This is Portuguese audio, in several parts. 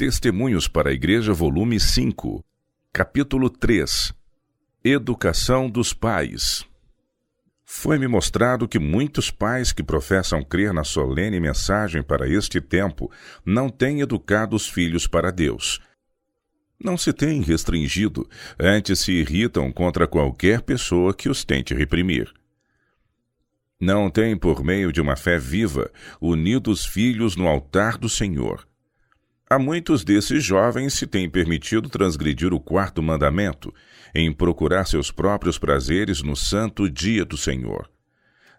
Testemunhos para a Igreja, volume 5, capítulo 3. Educação dos pais. Foi-me mostrado que muitos pais que professam crer na solene mensagem para este tempo não têm educado os filhos para Deus. Não se têm restringido, antes se irritam contra qualquer pessoa que os tente reprimir. Não têm, por meio de uma fé viva, unido os filhos no altar do Senhor. Há muitos desses jovens se têm permitido transgredir o quarto mandamento, em procurar seus próprios prazeres no santo dia do Senhor.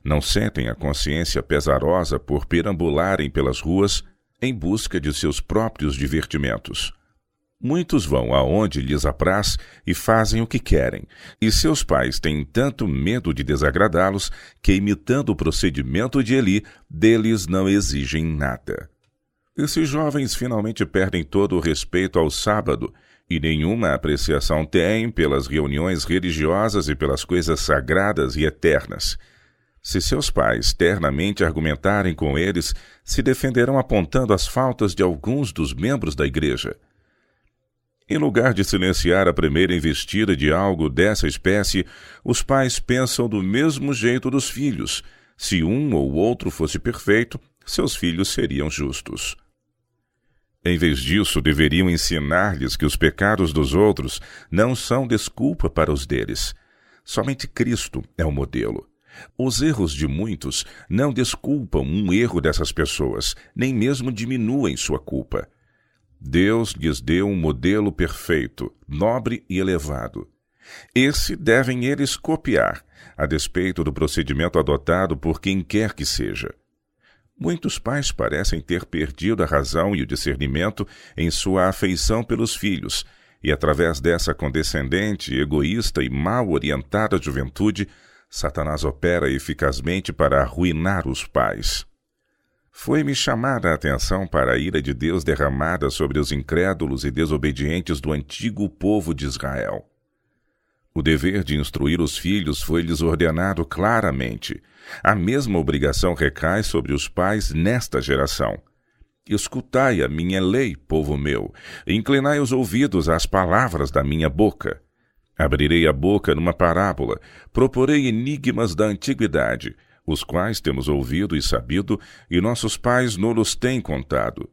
Não sentem a consciência pesarosa por perambularem pelas ruas em busca de seus próprios divertimentos. Muitos vão aonde lhes apraz e fazem o que querem, e seus pais têm tanto medo de desagradá-los que, imitando o procedimento de Eli, deles não exigem nada. Esses jovens finalmente perdem todo o respeito ao sábado e nenhuma apreciação têm pelas reuniões religiosas e pelas coisas sagradas e eternas. Se seus pais ternamente argumentarem com eles, se defenderão apontando as faltas de alguns dos membros da igreja. Em lugar de silenciar a primeira investida de algo dessa espécie, os pais pensam do mesmo jeito dos filhos. Se um ou outro fosse perfeito, seus filhos seriam justos. Em vez disso, deveriam ensinar-lhes que os pecados dos outros não são desculpa para os deles. Somente Cristo é o modelo. Os erros de muitos não desculpam um erro dessas pessoas, nem mesmo diminuem sua culpa. Deus lhes deu um modelo perfeito, nobre e elevado. Esse devem eles copiar, a despeito do procedimento adotado por quem quer que seja. Muitos pais parecem ter perdido a razão e o discernimento em sua afeição pelos filhos, e através dessa condescendente, egoísta e mal orientada juventude, Satanás opera eficazmente para arruinar os pais. Foi-me chamada a atenção para a ira de Deus derramada sobre os incrédulos e desobedientes do antigo povo de Israel. O dever de instruir os filhos foi-lhes ordenado claramente. A mesma obrigação recai sobre os pais nesta geração. Escutai a minha lei, povo meu, e inclinai os ouvidos às palavras da minha boca. Abrirei a boca numa parábola, proporei enigmas da antiguidade, os quais temos ouvido e sabido, e nossos pais nos têm contado.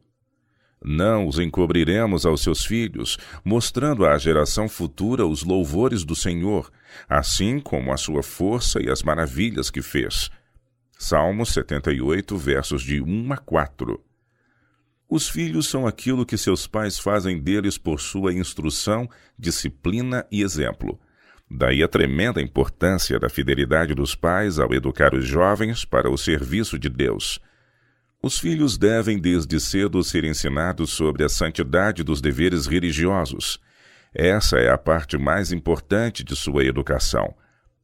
Não os encobriremos aos seus filhos, mostrando à geração futura os louvores do Senhor, assim como a sua força e as maravilhas que fez. Salmos 78, versos de 1 a 4. Os filhos são aquilo que seus pais fazem deles por sua instrução, disciplina e exemplo. Daí a tremenda importância da fidelidade dos pais ao educar os jovens para o serviço de Deus. Os filhos devem desde cedo ser ensinados sobre a santidade dos deveres religiosos. Essa é a parte mais importante de sua educação.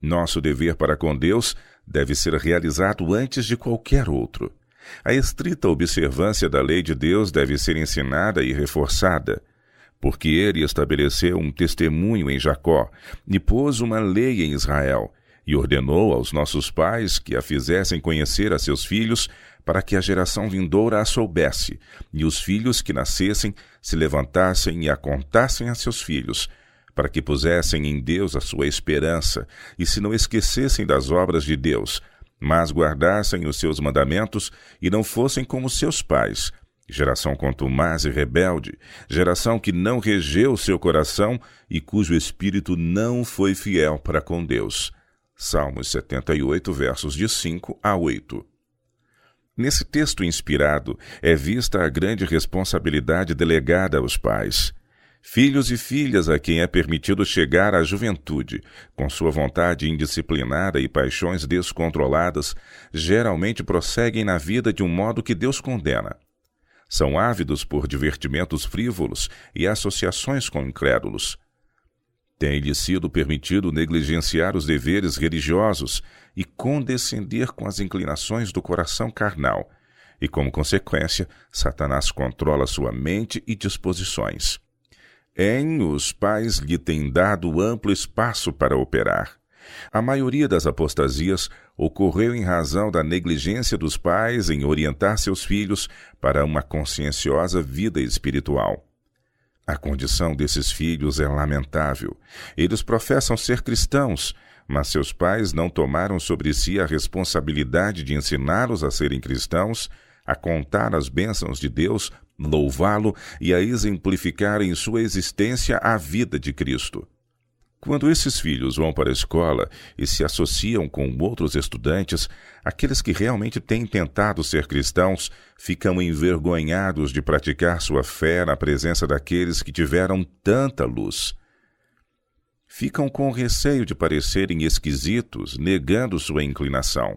Nosso dever para com Deus deve ser realizado antes de qualquer outro. A estrita observância da lei de Deus deve ser ensinada e reforçada, porque ele estabeleceu um testemunho em Jacó e pôs uma lei em Israel, e ordenou aos nossos pais que a fizessem conhecer a seus filhos, para que a geração vindoura a soubesse, e os filhos que nascessem se levantassem e a contassem a seus filhos, para que pusessem em Deus a sua esperança, e se não esquecessem das obras de Deus, mas guardassem os seus mandamentos e não fossem como seus pais, geração contumaz e rebelde, geração que não regeu seu coração e cujo espírito não foi fiel para com Deus. Salmos 78, versos de 5 a 8. Nesse texto inspirado é vista a grande responsabilidade delegada aos pais. Filhos e filhas a quem é permitido chegar à juventude, com sua vontade indisciplinada e paixões descontroladas, geralmente prosseguem na vida de um modo que Deus condena. São ávidos por divertimentos frívolos e associações com incrédulos. Tem-lhe sido permitido negligenciar os deveres religiosos e condescender com as inclinações do coração carnal, e, como consequência, Satanás controla sua mente e disposições. Os pais lhe têm dado amplo espaço para operar. A maioria das apostasias ocorreu em razão da negligência dos pais em orientar seus filhos para uma conscienciosa vida espiritual. A condição desses filhos é lamentável. Eles professam ser cristãos, mas seus pais não tomaram sobre si a responsabilidade de ensiná-los a serem cristãos, a contar as bênçãos de Deus, louvá-lo e a exemplificar em sua existência a vida de Cristo. Quando esses filhos vão para a escola e se associam com outros estudantes, aqueles que realmente têm tentado ser cristãos ficam envergonhados de praticar sua fé na presença daqueles que tiveram tanta luz. Ficam com receio de parecerem esquisitos, negando sua inclinação.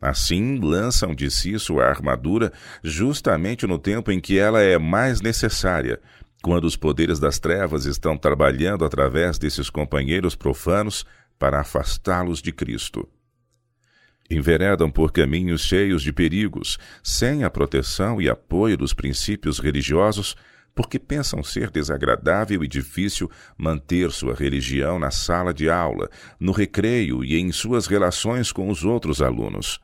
Assim, lançam de si sua armadura justamente no tempo em que ela é mais necessária, quando os poderes das trevas estão trabalhando através desses companheiros profanos para afastá-los de Cristo. Enveredam por caminhos cheios de perigos, sem a proteção e apoio dos princípios religiosos, porque pensam ser desagradável e difícil manter sua religião na sala de aula, no recreio e em suas relações com os outros alunos.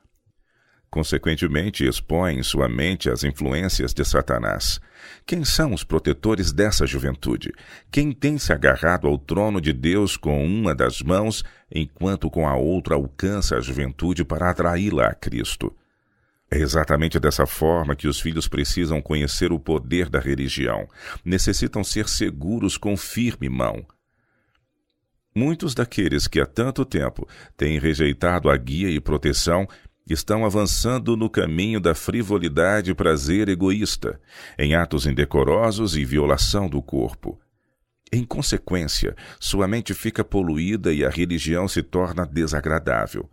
Consequentemente, expõem sua mente às influências de Satanás. Quem são os protetores dessa juventude? Quem tem se agarrado ao trono de Deus com uma das mãos, enquanto com a outra alcança a juventude para atraí-la a Cristo? É exatamente dessa forma que os filhos precisam conhecer o poder da religião. Necessitam ser seguros com firme mão. Muitos daqueles que há tanto tempo têm rejeitado a guia e proteção estão avançando no caminho da frivolidade e prazer egoísta, em atos indecorosos e violação do corpo. Em consequência, sua mente fica poluída e a religião se torna desagradável.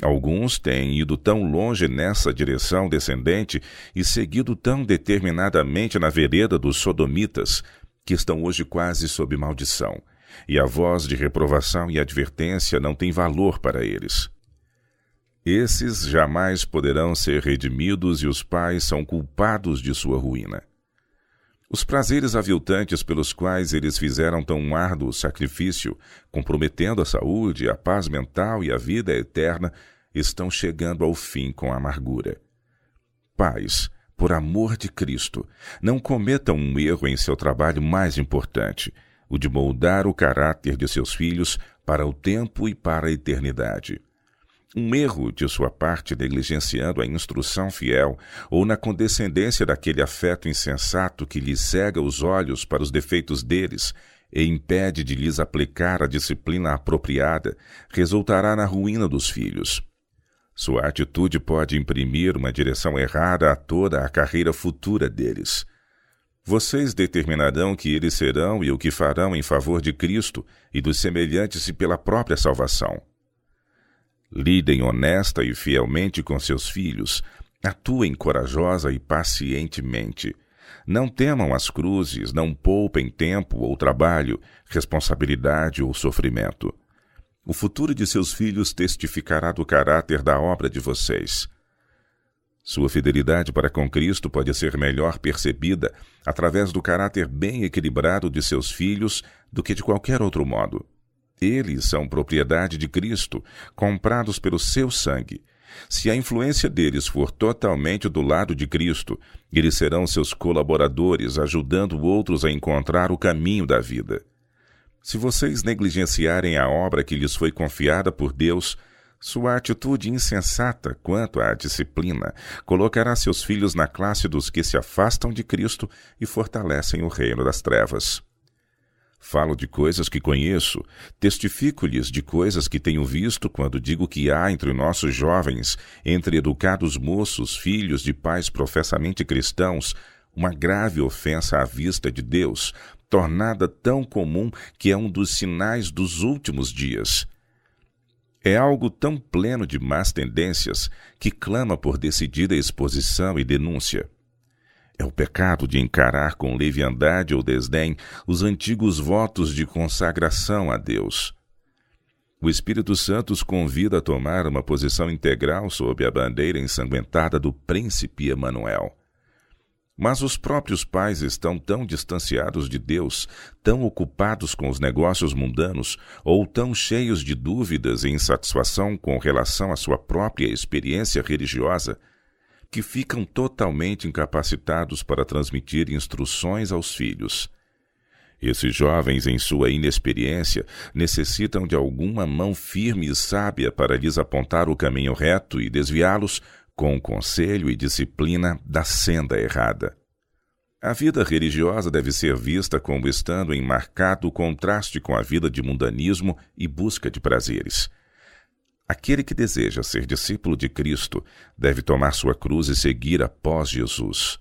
Alguns têm ido tão longe nessa direção descendente e seguido tão determinadamente na vereda dos sodomitas, que estão hoje quase sob maldição, e a voz de reprovação e advertência não tem valor para eles. Esses jamais poderão ser redimidos e os pais são culpados de sua ruína. Os prazeres aviltantes pelos quais eles fizeram tão árduo sacrifício, comprometendo a saúde, a paz mental e a vida eterna, estão chegando ao fim com amargura. Pais, por amor de Cristo, não cometam um erro em seu trabalho mais importante, o de moldar o caráter de seus filhos para o tempo e para a eternidade. Um erro de sua parte negligenciando a instrução fiel ou na condescendência daquele afeto insensato que lhes cega os olhos para os defeitos deles e impede de lhes aplicar a disciplina apropriada, resultará na ruína dos filhos. Sua atitude pode imprimir uma direção errada a toda a carreira futura deles. Vocês determinarão que eles serão e o que farão em favor de Cristo e dos semelhantes e pela própria salvação. Lidem honesta e fielmente com seus filhos, atuem corajosa e pacientemente. Não temam as cruzes, não poupem tempo ou trabalho, responsabilidade ou sofrimento. O futuro de seus filhos testificará do caráter da obra de vocês. Sua fidelidade para com Cristo pode ser melhor percebida através do caráter bem equilibrado de seus filhos do que de qualquer outro modo. Eles são propriedade de Cristo, comprados pelo seu sangue. Se a influência deles for totalmente do lado de Cristo, eles serão seus colaboradores, ajudando outros a encontrar o caminho da vida. Se vocês negligenciarem a obra que lhes foi confiada por Deus, sua atitude insensata quanto à disciplina colocará seus filhos na classe dos que se afastam de Cristo e fortalecem o reino das trevas. Falo de coisas que conheço, testifico-lhes de coisas que tenho visto quando digo que há entre nossos jovens, entre educados moços, filhos de pais professamente cristãos, uma grave ofensa à vista de Deus, tornada tão comum que é um dos sinais dos últimos dias. É algo tão pleno de más tendências que clama por decidida exposição e denúncia. É o pecado de encarar com leviandade ou desdém os antigos votos de consagração a Deus. O Espírito Santo os convida a tomar uma posição integral sob a bandeira ensanguentada do Príncipe Emanuel. Mas os próprios pais estão tão distanciados de Deus, tão ocupados com os negócios mundanos, ou tão cheios de dúvidas e insatisfação com relação à sua própria experiência religiosa, que ficam totalmente incapacitados para transmitir instruções aos filhos. Esses jovens, em sua inexperiência, necessitam de alguma mão firme e sábia para lhes apontar o caminho reto e desviá-los com o conselho e disciplina da senda errada. A vida religiosa deve ser vista como estando em marcado contraste com a vida de mundanismo e busca de prazeres. Aquele que deseja ser discípulo de Cristo deve tomar sua cruz e seguir após Jesus.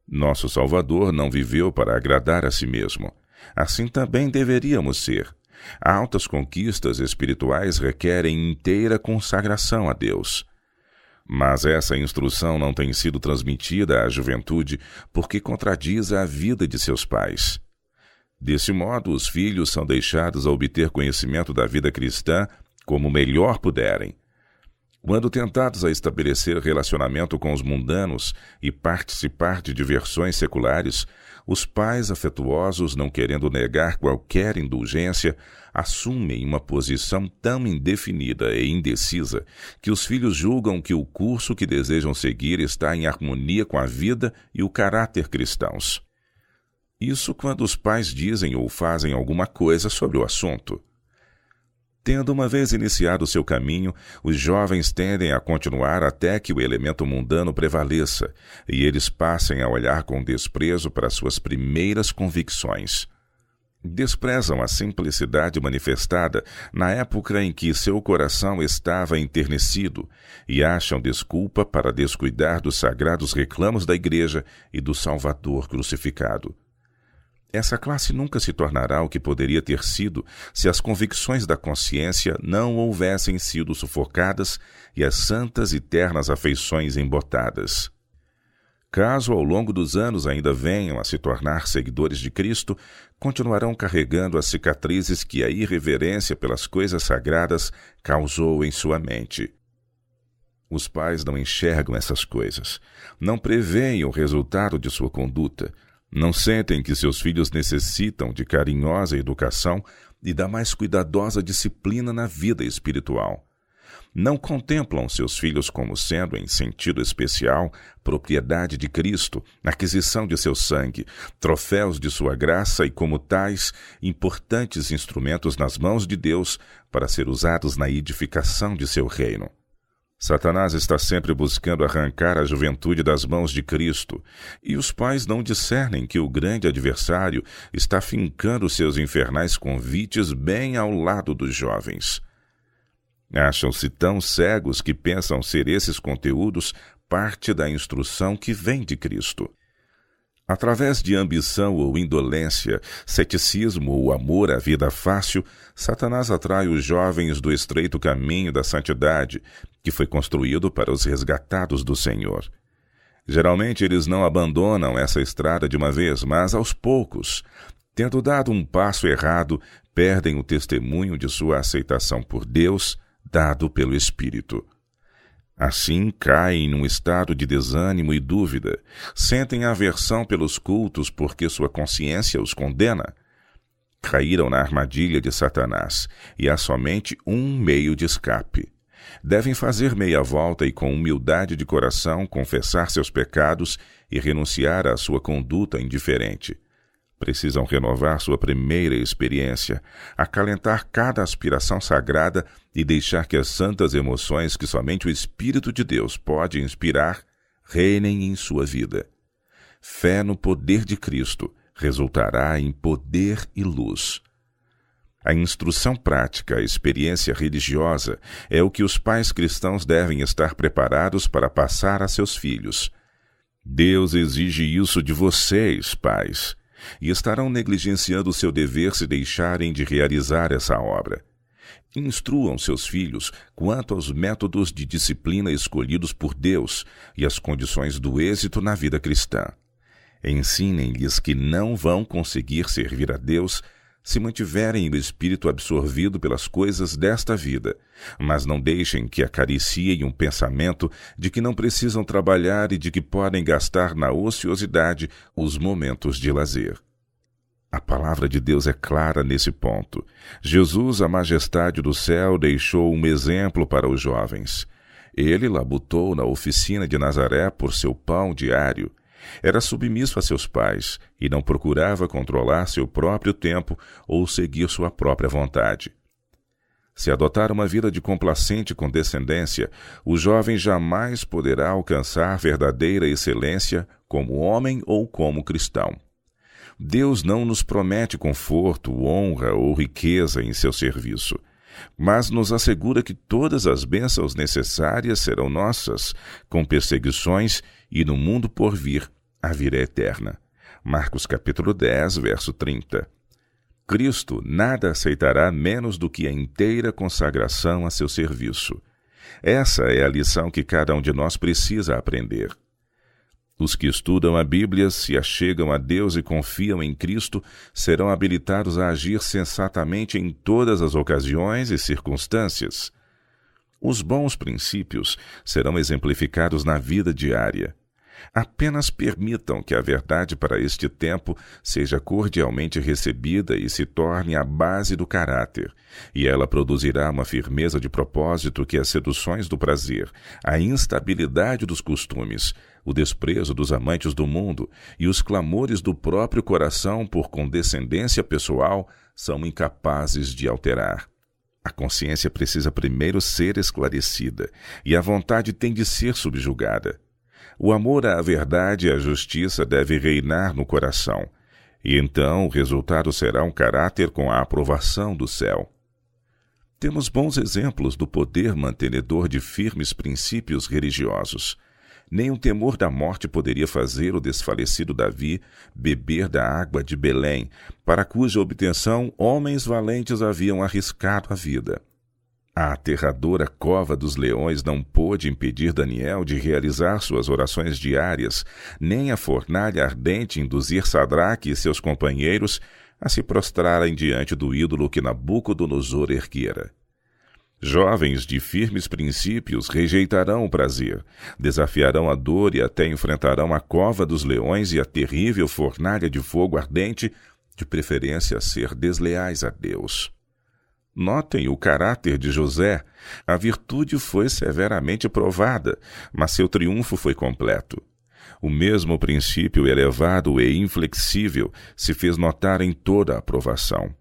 Nosso Salvador não viveu para agradar a si mesmo. Assim também deveríamos ser. Altas conquistas espirituais requerem inteira consagração a Deus. Mas essa instrução não tem sido transmitida à juventude porque contradiz a vida de seus pais. Desse modo, os filhos são deixados a obter conhecimento da vida cristã como melhor puderem. Quando tentados a estabelecer relacionamento com os mundanos e participar de diversões seculares, os pais afetuosos, não querendo negar qualquer indulgência, assumem uma posição tão indefinida e indecisa que os filhos julgam que o curso que desejam seguir está em harmonia com a vida e o caráter cristãos. Isso quando os pais dizem ou fazem alguma coisa sobre o assunto. Tendo uma vez iniciado seu caminho, os jovens tendem a continuar até que o elemento mundano prevaleça e eles passem a olhar com desprezo para suas primeiras convicções. Desprezam a simplicidade manifestada na época em que seu coração estava enternecido e acham desculpa para descuidar dos sagrados reclamos da Igreja e do Salvador crucificado. Essa classe nunca se tornará o que poderia ter sido se as convicções da consciência não houvessem sido sufocadas e as santas e ternas afeições embotadas. Caso ao longo dos anos ainda venham a se tornar seguidores de Cristo, continuarão carregando as cicatrizes que a irreverência pelas coisas sagradas causou em sua mente. Os pais não enxergam essas coisas, não preveem o resultado de sua conduta, não sentem que seus filhos necessitam de carinhosa educação e da mais cuidadosa disciplina na vida espiritual. Não contemplam seus filhos como sendo, em sentido especial, propriedade de Cristo, aquisição de seu sangue, troféus de sua graça e, como tais, importantes instrumentos nas mãos de Deus para ser usados na edificação de seu reino. Satanás está sempre buscando arrancar a juventude das mãos de Cristo, e os pais não discernem que o grande adversário está fincando seus infernais convites bem ao lado dos jovens. Acham-se tão cegos que pensam ser esses conteúdos parte da instrução que vem de Cristo. Através de ambição ou indolência, ceticismo ou amor à vida fácil, Satanás atrai os jovens do estreito caminho da santidade, que foi construído para os resgatados do Senhor. Geralmente eles não abandonam essa estrada de uma vez, mas aos poucos, tendo dado um passo errado, perdem o testemunho de sua aceitação por Deus, dado pelo Espírito. Assim, caem num estado de desânimo e dúvida, sentem aversão pelos cultos porque sua consciência os condena. Caíram na armadilha de Satanás, e há somente um meio de escape. Devem fazer meia volta e, com humildade de coração, confessar seus pecados e renunciar à sua conduta indiferente. Precisam renovar sua primeira experiência, acalentar cada aspiração sagrada e deixar que as santas emoções que somente o Espírito de Deus pode inspirar reinem em sua vida. Fé no poder de Cristo resultará em poder e luz. A instrução prática, a experiência religiosa, é o que os pais cristãos devem estar preparados para passar a seus filhos. Deus exige isso de vocês, pais, e estarão negligenciando seu dever se deixarem de realizar essa obra. Instruam seus filhos quanto aos métodos de disciplina escolhidos por Deus e as condições do êxito na vida cristã. Ensinem-lhes que não vão conseguir servir a Deus se mantiverem o espírito absorvido pelas coisas desta vida, mas não deixem que acariciem um pensamento de que não precisam trabalhar e de que podem gastar na ociosidade os momentos de lazer. A palavra de Deus é clara nesse ponto. Jesus, a majestade do céu, deixou um exemplo para os jovens. Ele labutou na oficina de Nazaré por seu pão diário. Era submisso a seus pais e não procurava controlar seu próprio tempo ou seguir sua própria vontade. Se adotar uma vida de complacente condescendência, o jovem jamais poderá alcançar verdadeira excelência como homem ou como cristão. Deus não nos promete conforto, honra ou riqueza em seu serviço, mas nos assegura que todas as bênçãos necessárias serão nossas, com perseguições e no mundo por vir, a vida eterna. Marcos capítulo 10, verso 30. Cristo nada aceitará menos do que a inteira consagração a seu serviço. Essa é a lição que cada um de nós precisa aprender. Os que estudam a Bíblia, se achegam a Deus e confiam em Cristo, serão habilitados a agir sensatamente em todas as ocasiões e circunstâncias. Os bons princípios serão exemplificados na vida diária. Apenas permitam que a verdade para este tempo seja cordialmente recebida e se torne a base do caráter, e ela produzirá uma firmeza de propósito que as seduções do prazer, a instabilidade dos costumes, o desprezo dos amantes do mundo e os clamores do próprio coração por condescendência pessoal são incapazes de alterar. A consciência precisa primeiro ser esclarecida, e a vontade tem de ser subjugada. O amor à verdade e à justiça deve reinar no coração, e então o resultado será um caráter com a aprovação do céu. Temos bons exemplos do poder mantenedor de firmes princípios religiosos. Nem o temor da morte poderia fazer o desfalecido Davi beber da água de Belém, para cuja obtenção homens valentes haviam arriscado a vida. A aterradora cova dos leões não pôde impedir Daniel de realizar suas orações diárias, nem a fornalha ardente induzir Sadraque e seus companheiros a se prostrarem diante do ídolo que Nabucodonosor erguera. Jovens de firmes princípios rejeitarão o prazer, desafiarão a dor e até enfrentarão a cova dos leões e a terrível fornalha de fogo ardente, de preferência a ser desleais a Deus. Notem o caráter de José. A virtude foi severamente provada, mas seu triunfo foi completo. O mesmo princípio elevado e inflexível se fez notar em toda a provação.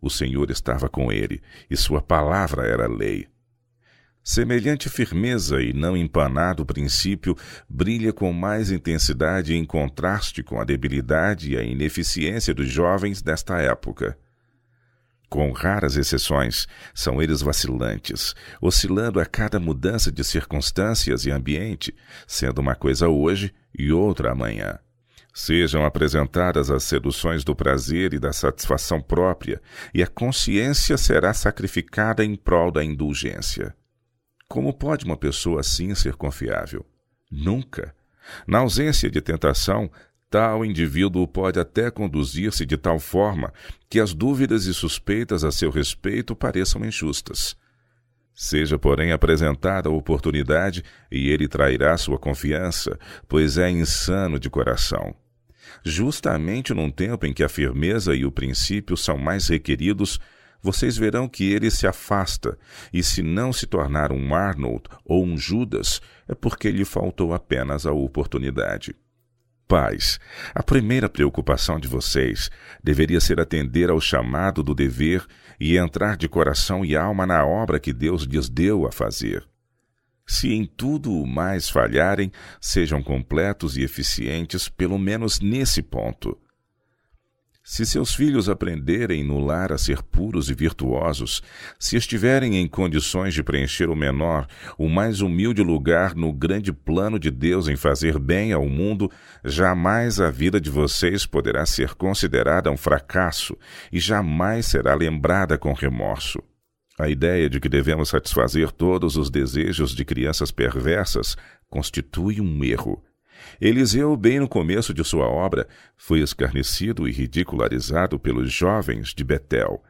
O Senhor estava com ele, e sua palavra era lei. Semelhante firmeza e não empanado princípio brilha com mais intensidade em contraste com a debilidade e a ineficiência dos jovens desta época. Com raras exceções, são eles vacilantes, oscilando a cada mudança de circunstâncias e ambiente, sendo uma coisa hoje e outra amanhã. Sejam apresentadas as seduções do prazer e da satisfação própria, e a consciência será sacrificada em prol da indulgência. Como pode uma pessoa assim ser confiável? Nunca. Na ausência de tentação, tal indivíduo pode até conduzir-se de tal forma que as dúvidas e suspeitas a seu respeito pareçam injustas. Seja, porém, apresentada a oportunidade e ele trairá sua confiança, pois é insano de coração. Justamente num tempo em que a firmeza e o princípio são mais requeridos, vocês verão que ele se afasta, e se não se tornar um Arnold ou um Judas, é porque lhe faltou apenas a oportunidade. Pais, a primeira preocupação de vocês deveria ser atender ao chamado do dever e entrar de coração e alma na obra que Deus lhes deu a fazer. Se em tudo o mais falharem, sejam completos e eficientes, pelo menos nesse ponto. Se seus filhos aprenderem no lar a ser puros e virtuosos, se estiverem em condições de preencher o menor, o mais humilde lugar no grande plano de Deus em fazer bem ao mundo, jamais a vida de vocês poderá ser considerada um fracasso e jamais será lembrada com remorso. A ideia de que devemos satisfazer todos os desejos de crianças perversas constitui um erro. Eliseu, bem no começo de sua obra, foi escarnecido e ridicularizado pelos jovens de Betel.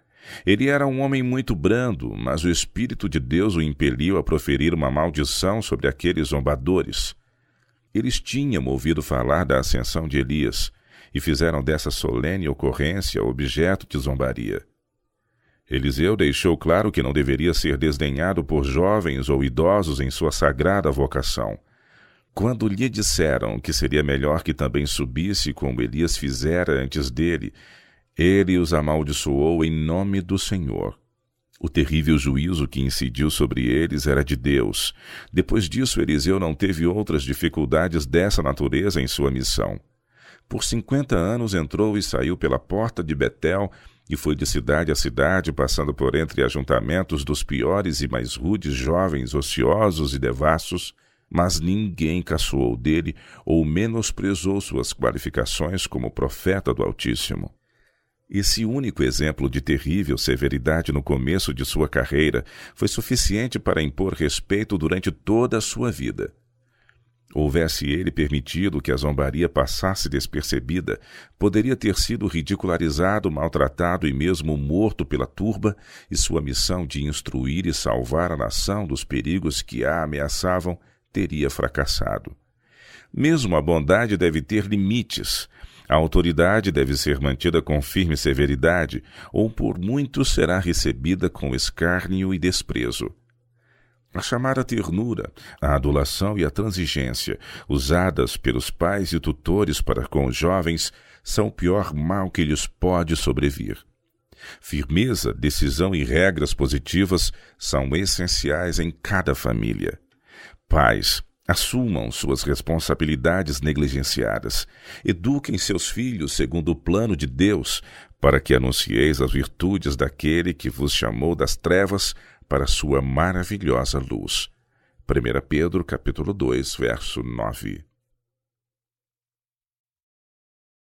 Ele era um homem muito brando, mas o Espírito de Deus o impeliu a proferir uma maldição sobre aqueles zombadores. Eles tinham ouvido falar da ascensão de Elias e fizeram dessa solene ocorrência objeto de zombaria. Eliseu deixou claro que não deveria ser desdenhado por jovens ou idosos em sua sagrada vocação. Quando lhe disseram que seria melhor que também subisse como Elias fizera antes dele, ele os amaldiçoou em nome do Senhor. O terrível juízo que incidiu sobre eles era de Deus. Depois disso, Eliseu não teve outras dificuldades dessa natureza em sua missão. Por 50 anos entrou e saiu pela porta de Betel e foi de cidade a cidade, passando por entre ajuntamentos dos piores e mais rudes jovens, ociosos e devassos, mas ninguém caçoou dele ou menosprezou suas qualificações como profeta do Altíssimo. Esse único exemplo de terrível severidade no começo de sua carreira foi suficiente para impor respeito durante toda a sua vida. Houvesse ele permitido que a zombaria passasse despercebida, poderia ter sido ridicularizado, maltratado e mesmo morto pela turba, e sua missão de instruir e salvar a nação dos perigos que a ameaçavam teria fracassado. Mesmo a bondade deve ter limites. A autoridade deve ser mantida com firme severidade, ou por muitos será recebida com escárnio e desprezo. A chamada ternura, a adulação e a transigência, usadas pelos pais e tutores para com os jovens, são o pior mal que lhes pode sobrevir. Firmeza, decisão e regras positivas são essenciais em cada família. Pais, assumam suas responsabilidades negligenciadas. Eduquem seus filhos segundo o plano de Deus, para que anuncieis as virtudes daquele que vos chamou das trevas para sua maravilhosa luz. 1 Pedro, capítulo 2, verso 9.